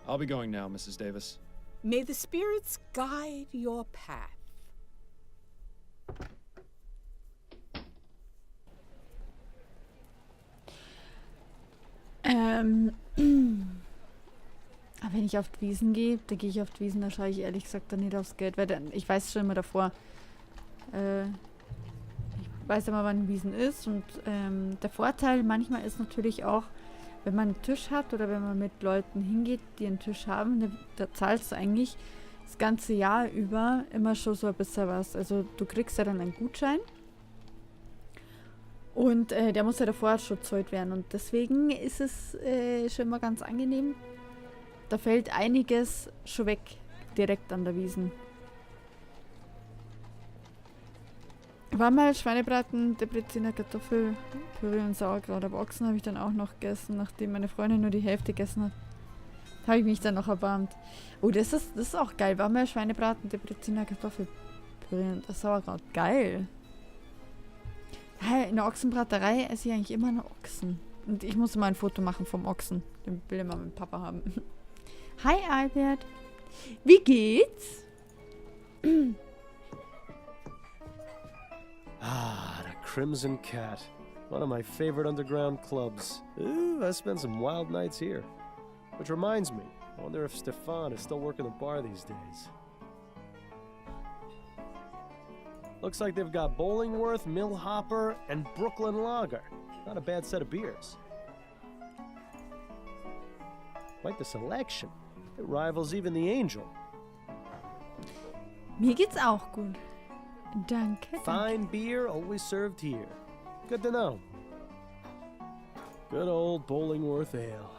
I'll be going now, Mrs. Davis. May the spirits guide your path. Aber wenn ich auf die Wiesen gehe, da gehe ich auf die Wiesen, da schaue ich ehrlich gesagt dann nicht aufs Geld, weil dann, ich weiß schon immer davor, ich weiß immer, wann Wiesen ist und der Vorteil manchmal ist natürlich auch, wenn man einen Tisch hat oder wenn man mit Leuten hingeht, die einen Tisch haben, da zahlst du eigentlich das ganze Jahr über immer schon so ein bisschen was. Also du kriegst ja dann einen Gutschein und der muss ja davor schon gezahlt werden und deswegen ist es schon immer ganz angenehm. Da fällt einiges schon weg, direkt an der Wiesen. War mal Schweinebraten, Debreziner, Kartoffel, Püree und Sauerkraut. Aber Ochsen habe ich dann auch noch gegessen, nachdem meine Freundin nur die Hälfte gegessen hat. Habe ich mich dann noch erbarmt. Oh, das ist auch geil. War mal Schweinebraten, Debreziner, Kartoffel, Püree und Sauerkraut. Geil. In der Ochsenbraterei esse ich eigentlich immer noch Ochsen. Und ich muss mal ein Foto machen vom Ochsen. Den will ich mal mit Papa haben. Hi Albert. Wie geht's? Ah, the Crimson Cat. One of my favorite underground clubs. Ooh, I spent some wild nights here. Which reminds me, I wonder if Stefan is still working the bar these days. Looks like they've got Bollingworth, Millhopper, and Brooklyn Lager. Not a bad set of beers. Quite the selection. It rivals even the Angel. Mir geht's auch gut. Danke. Fine beer always served here. Good to know. Good old Bollingworth Ale.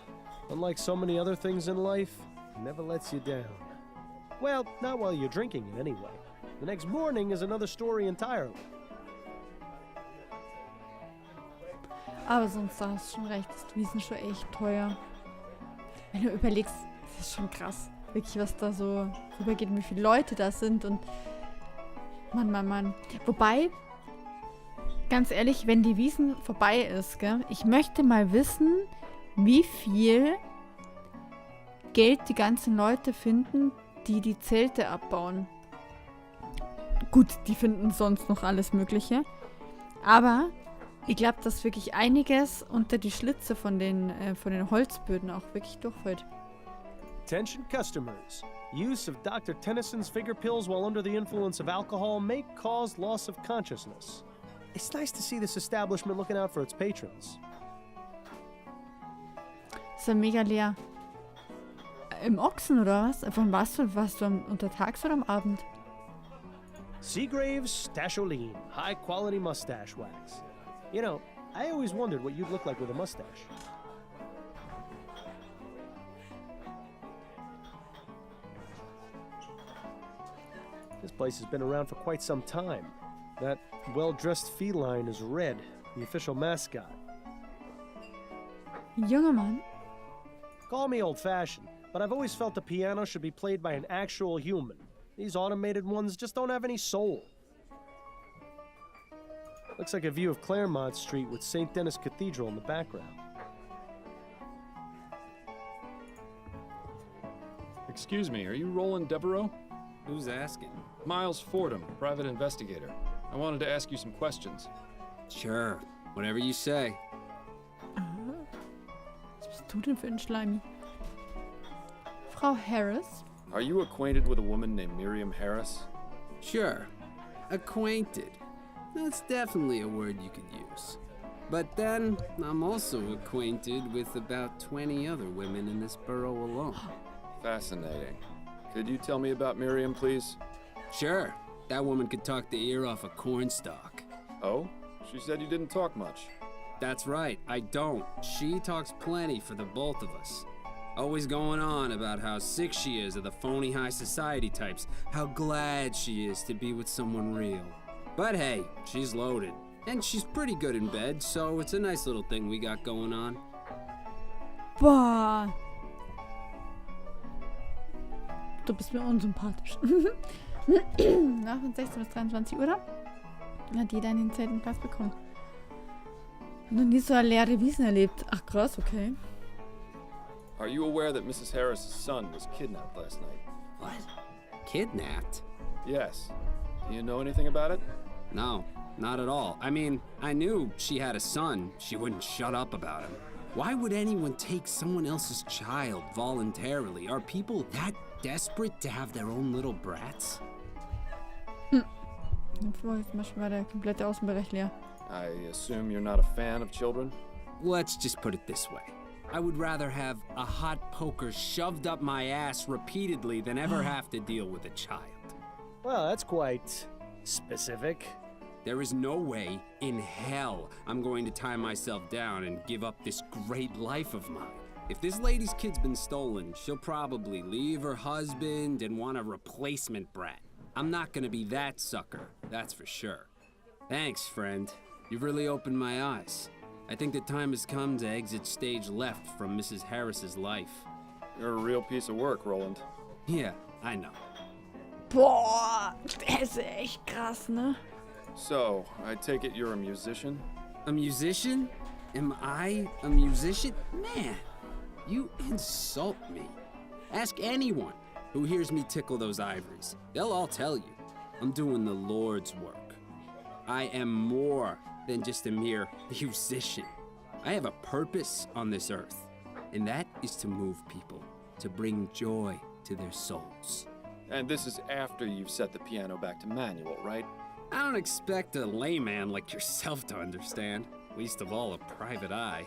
Unlike so many other things in life, it never lets you down. Well, not while you're drinking it anyway. The next morning is another story entirely. Aber sonst hast du schon recht, ist Wiesen schon echt teuer. Wenn du überlegst, das ist schon krass. Wirklich, was da so rübergeht, wie viele Leute da sind und Mann. Wobei, ganz ehrlich, wenn die Wiesen vorbei ist, gell, ich möchte mal wissen, wie viel Geld die ganzen Leute finden, die die Zelte abbauen. Gut, die finden sonst noch alles Mögliche. Aber ich glaube, dass wirklich einiges unter die Schlitze von den Holzböden auch wirklich durchfällt. Attention customers. Use of Dr. Tennyson's finger pills while under the influence of alcohol may cause loss of consciousness. It's nice to see this establishment looking out for its patrons. Ist ja mega leer. Im Ochsen oder was? Wann warst du? Warst du untertags oder am Abend? Seagrave's Stasholine, high quality mustache wax. You know, I always wondered what you'd look like with a mustache. This place has been around for quite some time. That well-dressed feline is Red, the official mascot. Junger Mann. Call me old-fashioned, but I've always felt the piano should be played by an actual human. These automated ones just don't have any soul. Looks like a view of Claremont Street with St. Denis Cathedral in the background. Excuse me, are you Roland Devereaux? Who's asking? Miles Fordham, private investigator. I wanted to ask you some questions. Sure, whatever you say. Was bist du denn für ein Schleimi? Frau Harris? Are you acquainted with a woman named Miriam Harris? Sure, acquainted. That's definitely a word you could use. But then, I'm also acquainted with about 20 other women in this borough alone. Fascinating. Could you tell me about Miriam, please? Sure, that woman could talk the ear off a cornstalk. Oh? She said you didn't talk much. That's right, I don't. She talks plenty for the both of us. Always going on about how sick she is of the phony high society types, how glad she is to be with someone real. But hey, she's loaded. And she's pretty good in bed, so it's a nice little thing we got going on. Boah. Du bist mir unsympathisch. Nach von 16 bis 23 Uhr hat jeder in den Zelten Platz bekommen. Noch nie so eine leere Wiesen erlebt. Ach krass, okay. Are you aware that Mrs. Harris's son was kidnapped last night? What? Kidnapped? Yes. Do you know anything about it? No, not at all. I mean, I knew she had a son. She wouldn't shut up about him. Why would anyone take someone else's child voluntarily? Are people that desperate to have their own little brats? Zum Beispiel war der komplette Außenbereich leer. I assume you're not a fan of children? Let's just put it this way. I would rather have a hot poker shoved up my ass repeatedly than ever have to deal with a child. Well, that's quite specific. There is no way in hell I'm going to tie myself down and give up this great life of mine. If this lady's kid's been stolen, she'll probably leave her husband and want a replacement brat. I'm not gonna be that sucker, that's for sure. Thanks, friend. You've really opened my eyes. I think the time has come to exit stage left from Mrs. Harris's life. You're a real piece of work, Roland. Yeah, I know. Boah, der ist echt krass, ne? So, I take it you're a musician? A musician? Am I a musician? Man, you insult me. Ask anyone who hears me tickle those ivories. They'll all tell you. I'm doing the Lord's work. I am more than just a mere musician. I have a purpose on this earth, and that is to move people, to bring joy to their souls. And this is after you've set the piano back to manual, right? I don't expect a layman like yourself to understand, least of all a private eye.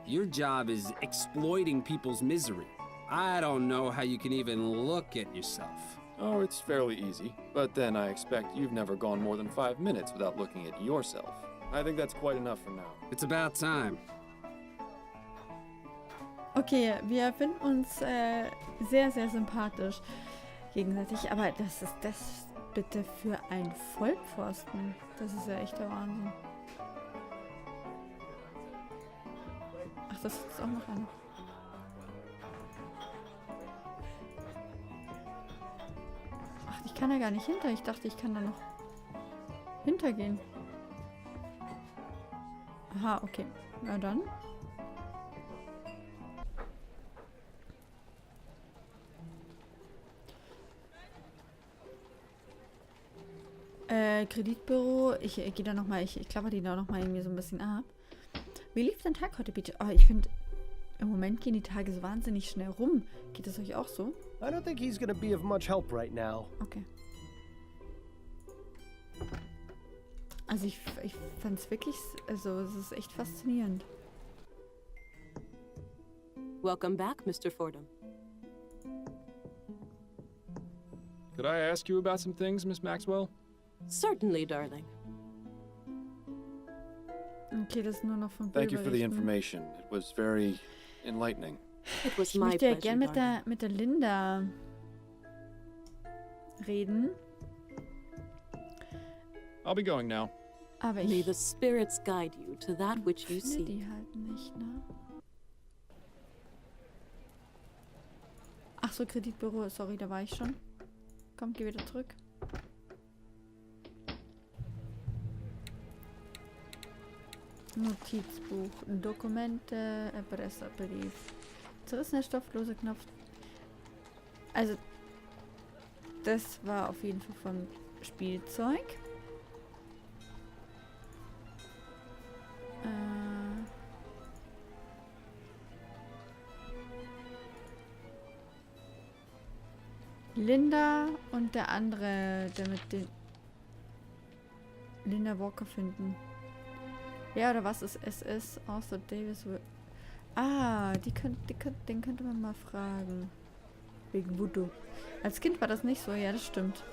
Your job is exploiting people's misery. I don't know how you can even look at yourself. Oh, it's fairly easy. But then I expect you've never gone more than 5 minutes without looking at yourself. I think that's quite enough for now. It's about time. Okay, wir finden uns sehr, sehr sympathisch gegenseitig. Aber das ist das bitte für ein Vollpfosten. Das ist ja echt der Wahnsinn. Ach, das ist auch noch einer. Ach, ich kann da gar nicht hinter. Ich dachte, ich kann da noch hintergehen. Aha, okay. Na dann. Kreditbüro. Ich gehe da nochmal, ich klapper die da nochmal irgendwie so ein bisschen ab. Wie lief dein Tag heute, bitte? Oh, ich finde, im Moment gehen die Tage so wahnsinnig schnell rum. Geht es euch auch so? I don't think he's gonna be of much help right now. Okay. Also ich fand es wirklich, also es ist echt faszinierend. Welcome back, Mr. Fordham. Could I ask you about some things, Miss Maxwell? Certainly, darling. Okay, das ist nur noch von Thank you for the Berichten. information. It was very enlightening. It was Ich my möchte ja pleasure, gern darling. mit der Linda reden. I'll be going now. Aber May ich the spirits guide you to that which you finde see. die halt nicht, ne? Ach so, Kreditbüro, sorry, da war ich schon. Komm, geh wieder zurück. Notizbuch, Dokumente, Erpresserbrief. Zerrissener stoffloser Knopf. Also, das war auf jeden Fall von Spielzeug. Linda und der andere, der mit den Linda Walker finden. Ja, oder was ist SS außer Davis? Ah, den könnte man mal fragen. Wegen Voodoo. Als Kind war das nicht so, ja, das stimmt.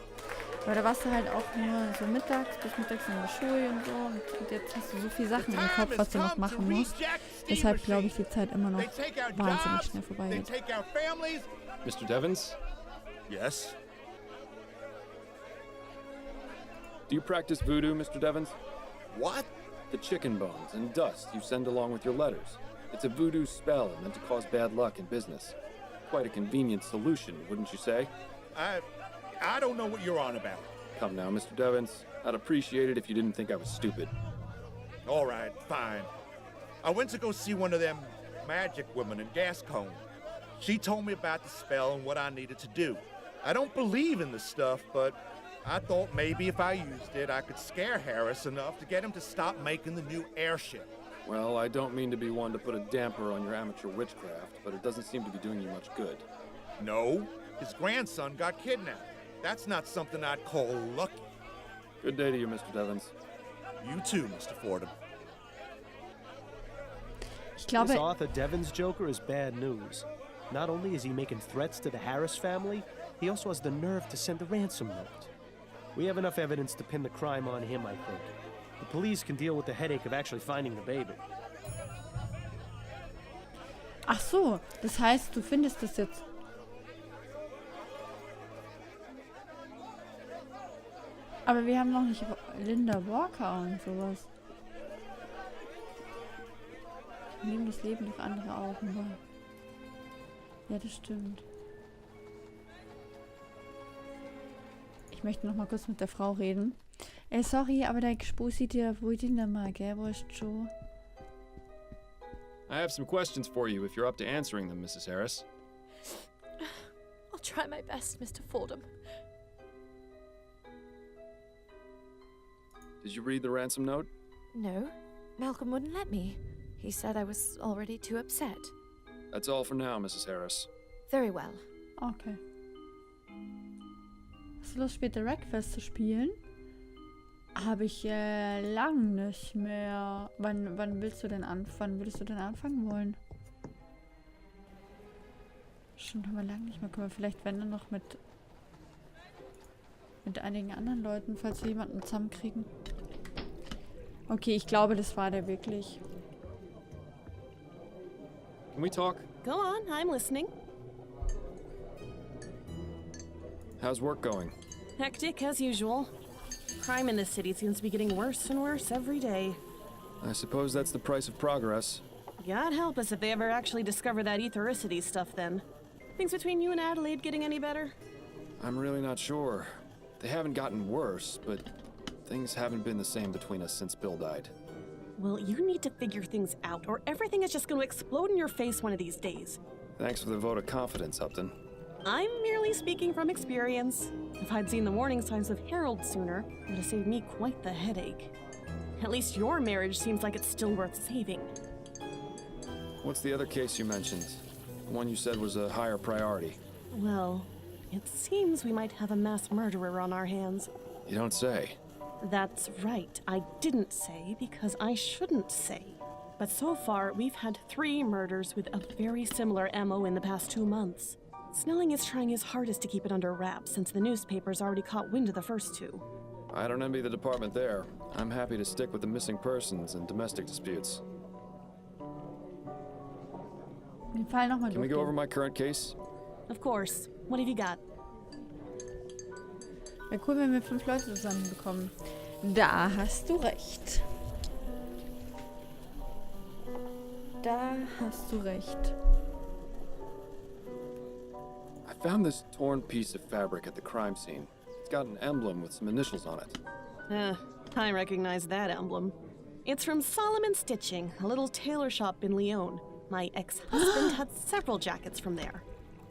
Aber da warst du halt auch nur so bis mittags in der Schule und so. Und jetzt hast du so viele Sachen im Kopf, was du noch machen musst. Deshalb glaube ich, die Zeit immer noch wahnsinnig schnell vorbei wird. Mr. Devons? Yes? Do you practice voodoo, Mr. Devons? What? The chicken bones and dust you send along with your letters. It's a voodoo spell meant to cause bad luck in business. Quite a convenient solution, wouldn't you say? I don't know what you're on about. Come now, Mr. Devons. I'd appreciate it if you didn't think I was stupid. All right, fine. I went to go see one of them magic women in Gascon. She told me about the spell and what I needed to do. I don't believe in the stuff, but I thought maybe if I used it, I could scare Harris enough to get him to stop making the new airship. Well, I don't mean to be one to put a damper on your amateur witchcraft, but it doesn't seem to be doing you much good. No, his grandson got kidnapped. That's not something I'd call lucky. Good day to you, Mr. Devons. You too, Mr. Fordham. Ich This glaube, Arthur Devon's Joker is bad news. Not only is he making threats to the Harris family, he also has the nerve to send a ransom note. We have enough evidence to pin the crime on him, I think. The police can deal with the headache of actually finding the baby. ach so, das heißt, du findest das jetzt. Aber wir haben noch nicht Linda Walker und sowas. Wir nehmen das Leben durch andere Augen wahr. Ja, das stimmt. Ich möchte noch mal kurz mit der Frau reden. Sorry, aber der Gespusi, der wollte ihn dann mal, gell? Wo ist Joe? I have some questions for you if you're up to answering them, Mrs. Harris. I'll try my best, Mr. Fordham. Did you read the ransom note? No, Malcolm wouldn't let me. He said I was already too upset. That's all for now, Mrs. Harris. Very well. Okay. Hast du Lust, später Wreckfest zu spielen? Habe ich lang nicht mehr. Wann willst du denn anfangen? Würdest du denn anfangen wollen? Schon haben wir lange nicht mehr. Können wir vielleicht, wenn dann noch mit einigen anderen Leuten, falls wir jemanden zusammenkriegen. Okay, ich glaube, das war der wirklich. Can we talk? Go on, I'm listening. How's work going? Hectic as usual. Crime in this city seems to be getting worse and worse every day. I suppose that's the price of progress. God help us if they ever actually discover that ethericity stuff then. Things between you and Adelaide getting any better? I'm really not sure. They haven't gotten worse, but things haven't been the same between us since Bill died. Well, you need to figure things out, or everything is just going to explode in your face one of these days. Thanks for the vote of confidence, Upton. I'm merely speaking from experience. If I'd seen the warning signs of Harold sooner, it would have saved me quite the headache. At least your marriage seems like it's still worth saving. What's the other case you mentioned? The one you said was a higher priority. Well, it seems we might have a mass murderer on our hands. You don't say. That's right. I didn't say because I shouldn't say. But so far, we've had 3 murders with a very similar MO in the past 2 months. Snelling is trying his hardest to keep it under wraps since the newspapers already caught wind of the first 2. I don't envy the department there. I'm happy to stick with the missing persons and domestic disputes. Den Fall nochmal Can we go over my current case? Of course. What have you got? Wäre cool, wenn wir 5 Leute zusammenbekommen. Da hast du recht. Da hast du recht. I found this torn piece of fabric at the crime scene. It's got an emblem with some initials on it. I recognize that emblem. It's from Solomon Stitching, a little tailor shop in Lyon. My ex-husband had several jackets from there.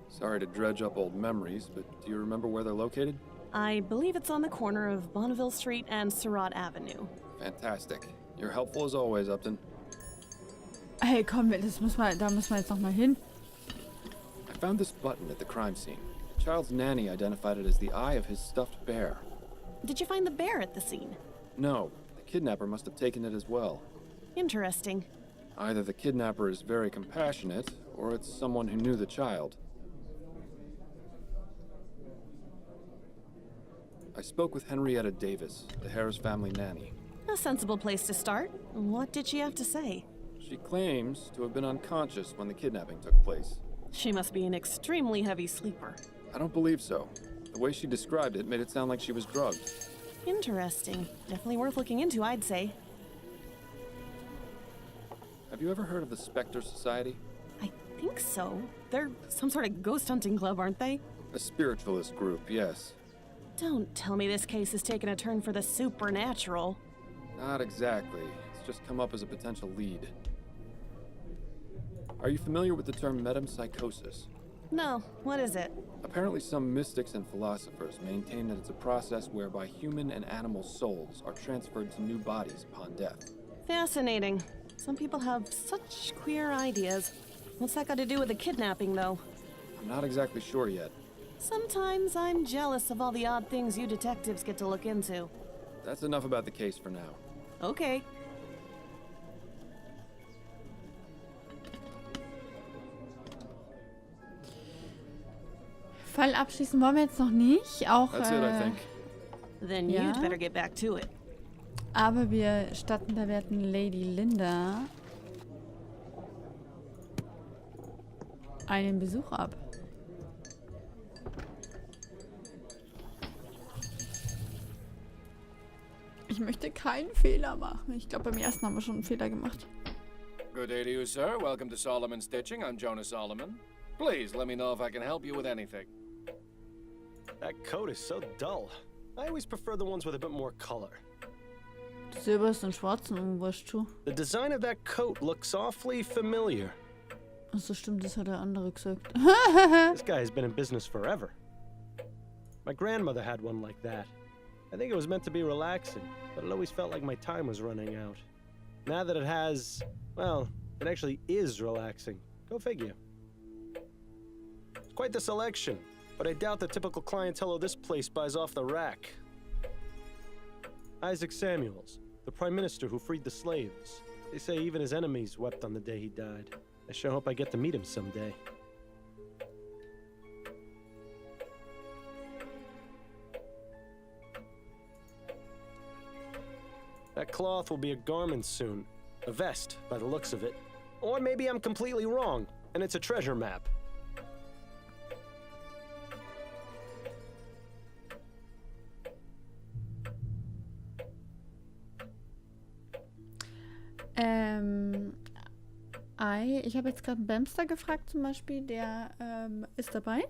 Sorry to dredge up old memories, but do you remember where they're located? I believe it's on the corner of Bonneville Street and Surratt Avenue. Fantastic. You're helpful as always, Upton. Hey, komm, da muss man jetzt noch mal hin. I found this button at the crime scene. The child's nanny identified it as the eye of his stuffed bear. Did you find the bear at the scene? No, the kidnapper must have taken it as well. Interesting. Either the kidnapper is very compassionate, or it's someone who knew the child. I spoke with Henrietta Davis, the Harris family nanny. A sensible place to start. What did she have to say? She claims to have been unconscious when the kidnapping took place. She must be an extremely heavy sleeper. I don't believe so. The way she described it made it sound like she was drugged. Interesting. Definitely worth looking into, I'd say. Have you ever heard of the Spectre Society? I think so. They're some sort of ghost hunting club, aren't they? A spiritualist group, yes. Don't tell me this case has taken a turn for the supernatural. Not exactly. It's just come up as a potential lead. Are you familiar with the term metempsychosis? No, what is it? Apparently some mystics and philosophers maintain that it's a process whereby human and animal souls are transferred to new bodies upon death. Fascinating. Some people have such queer ideas. What's that got to do with the kidnapping, though? I'm not exactly sure yet. Sometimes I'm jealous of all the odd things you detectives get to look into. That's enough about the case for now. Okay. Fall abschließen wollen wir jetzt noch nicht. Auch, That's it, I think. Then Ja. you'd better get back to it. aber wir statten der werten Lady Linda einen Besuch ab. Ich möchte keinen Fehler machen. Ich glaube, beim ersten haben wir schon einen Fehler gemacht. Good day to you, sir. Welcome to Solomon Stitching. I'm Jonah Solomon. Please let me know if I can help you with anything. That coat is so dull. I always prefer the ones with a bit more color. Silber ist in schwarzen Umwurstschuh. The design of that coat looks awfully familiar. Achso, stimmt, das hat der andere gesagt. This guy has been in business forever. My grandmother had one like that. I think it was meant to be relaxing, but it always felt like my time was running out. Now that it has, well, it actually is relaxing. Go figure. It's quite the selection, but I doubt the typical clientele of this place buys off the rack. Isaac Samuels, the prime minister who freed the slaves. They say even his enemies wept on the day he died. I sure hope I get to meet him someday. That cloth will be a garment soon. A vest, by the looks of it. Or maybe I'm completely wrong, and it's a treasure map. Ich habe jetzt gerade einen Bamster gefragt zum Beispiel, der ist dabei.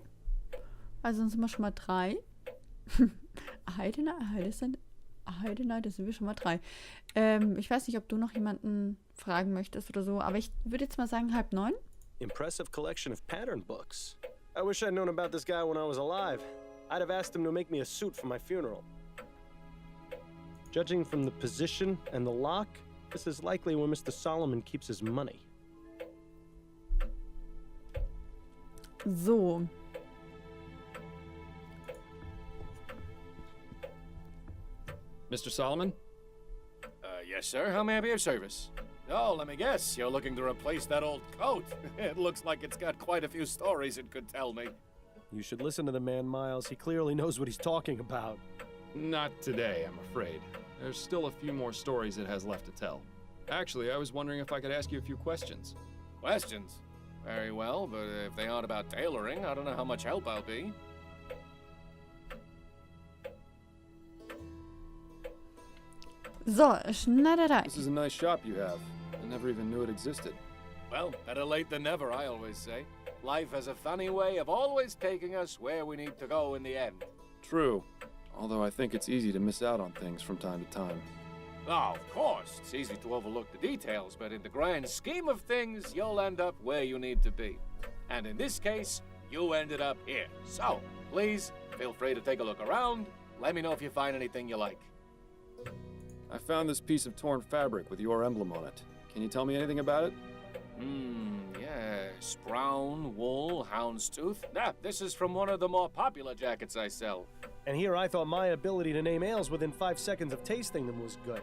Also sind wir schon mal 3. Heidenei, das sind wir schon mal 3. Ich weiß nicht, ob du noch jemanden fragen möchtest oder so, aber ich würde jetzt mal sagen 8:30. Impressive collection of pattern books. I wish I'd known about this guy when I was alive. I'd have asked him to make me a suit for my funeral. Judging from the position and the lock, this is likely where Mr. Solomon keeps his money. So. Mr. Solomon? Yes, sir. How may I be of service? Oh, let me guess. You're looking to replace that old coat. It looks like it's got quite a few stories it could tell me. You should listen to the man, Miles. He clearly knows what he's talking about. Not today, I'm afraid. There's still a few more stories it has left to tell. Actually, I was wondering if I could ask you a few questions. Questions? Very well, but if they aren't about tailoring, I don't know how much help I'll be. So, Schneiderei. This is a nice shop you have. I never even knew it existed. Well, better late than never, I always say. Life has a funny way of always taking us where we need to go in the end. True. Although I think it's easy to miss out on things from time to time. Oh, of course, it's easy to overlook the details, but in the grand scheme of things, you'll end up where you need to be. And in this case, you ended up here. So, please, feel free to take a look around. Let me know if you find anything you like. I found this piece of torn fabric with your emblem on it. Can you tell me anything about it? Yes. Brown, wool, houndstooth. This is from one of the more popular jackets I sell. And here I thought my ability to name ales within 5 seconds of tasting them was good.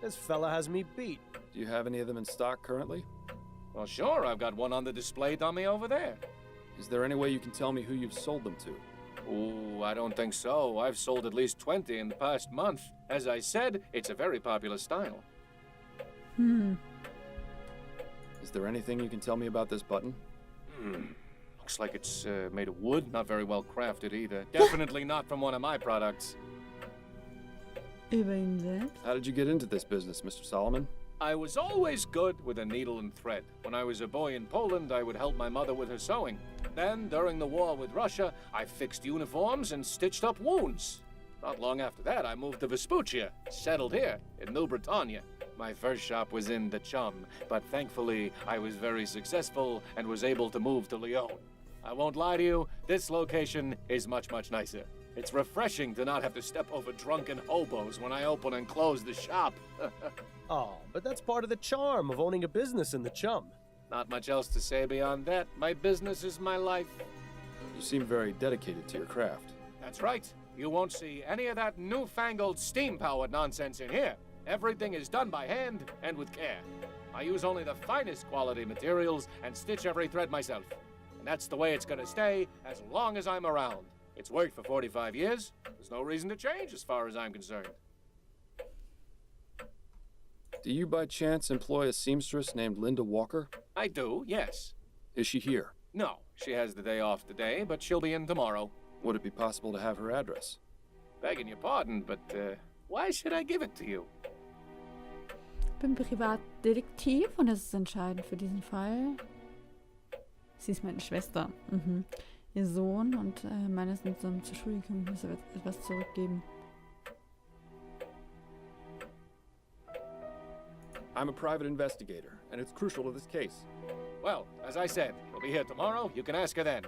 This fella has me beat. Do you have any of them in stock currently? Well, sure, I've got one on the display dummy over there. Is there any way you can tell me who you've sold them to? Ooh, I don't think so. I've sold at least 20 in the past month. As I said, it's a very popular style. Is there anything you can tell me about this button? Looks like it's made of wood. Not very well crafted either. Definitely not from one of my products. Über ihn selbst. How did you get into this business, Mr. Solomon? I was always good with a needle and thread. When I was a boy in Poland, I would help my mother with her sewing. Then, during the war with Russia, I fixed uniforms and stitched up wounds. Not long after that, I moved to Vespuccia, settled here in New Bretagne. My first shop was in the Chum, but thankfully I was very successful and was able to move to Lyon. I won't lie to you, this location is much, much nicer. It's refreshing to not have to step over drunken hobos when I open and close the shop. Oh, but that's part of the charm of owning a business in the Chum. Not much else to say beyond that. My business is my life. You seem very dedicated to your craft. That's right. You won't see any of that newfangled steam-powered nonsense in here. Everything is done by hand and with care. I use only the finest quality materials and stitch every thread myself. And that's the way it's gonna stay as long as I'm around. It's worked for 45 years. There's no reason to change as far as I'm concerned. Do you by chance employ a seamstress named Linda Walker? I do, yes. Is she here? No, she has the day off today, but she'll be in tomorrow. Would it be possible to have her address? Begging your pardon, but why should I give it to you? Ich bin Privatdetektiv und das ist entscheidend für diesen Fall. Sie ist meine Schwester. Ihr Sohn und meine sind so zur Schule gekommen. Ich muss aber etwas zurückgeben. I'm a private investigator, and it's crucial to this case. Well, as I said, she'll be here tomorrow. You can ask her then.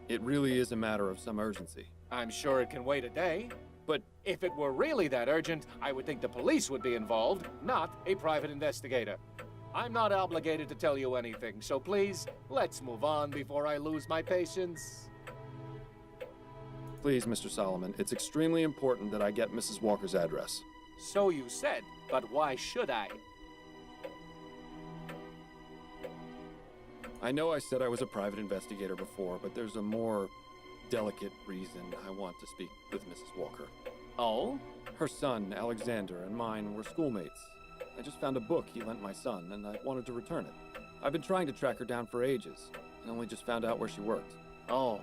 It really is a matter of some urgency. I'm sure it can wait a day. But If it were really that urgent, I would think the police would be involved, not a private investigator. I'm not obligated to tell you anything, so please, let's move on before I lose my patience. please, Mr. Solomon, it's extremely important that I get Mrs. Walker's address. So you said, but why should I? I know I said I was a private investigator before, but there's a more delicate reason I want to speak with Mrs. Walker. Oh? Her son, Alexander, and mine were schoolmates. I just found a book he lent my son, and I wanted to return it. I've been trying to track her down for ages, and only just found out where she worked. Oh,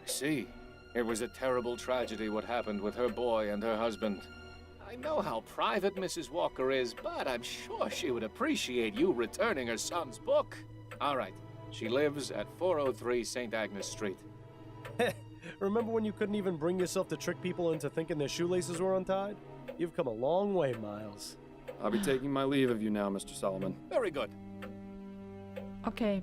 I see. It was a terrible tragedy what happened with her boy and her husband. I know how private Mrs. Walker is, but I'm sure she would appreciate you returning her son's book. All right. She lives at 403 St. Agnes Street. Remember when you couldn't even bring yourself to trick people into thinking their shoelaces were untied? You've come a long way, Miles. I'll be taking my leave of you now, Mr. Solomon. Very good. Okay,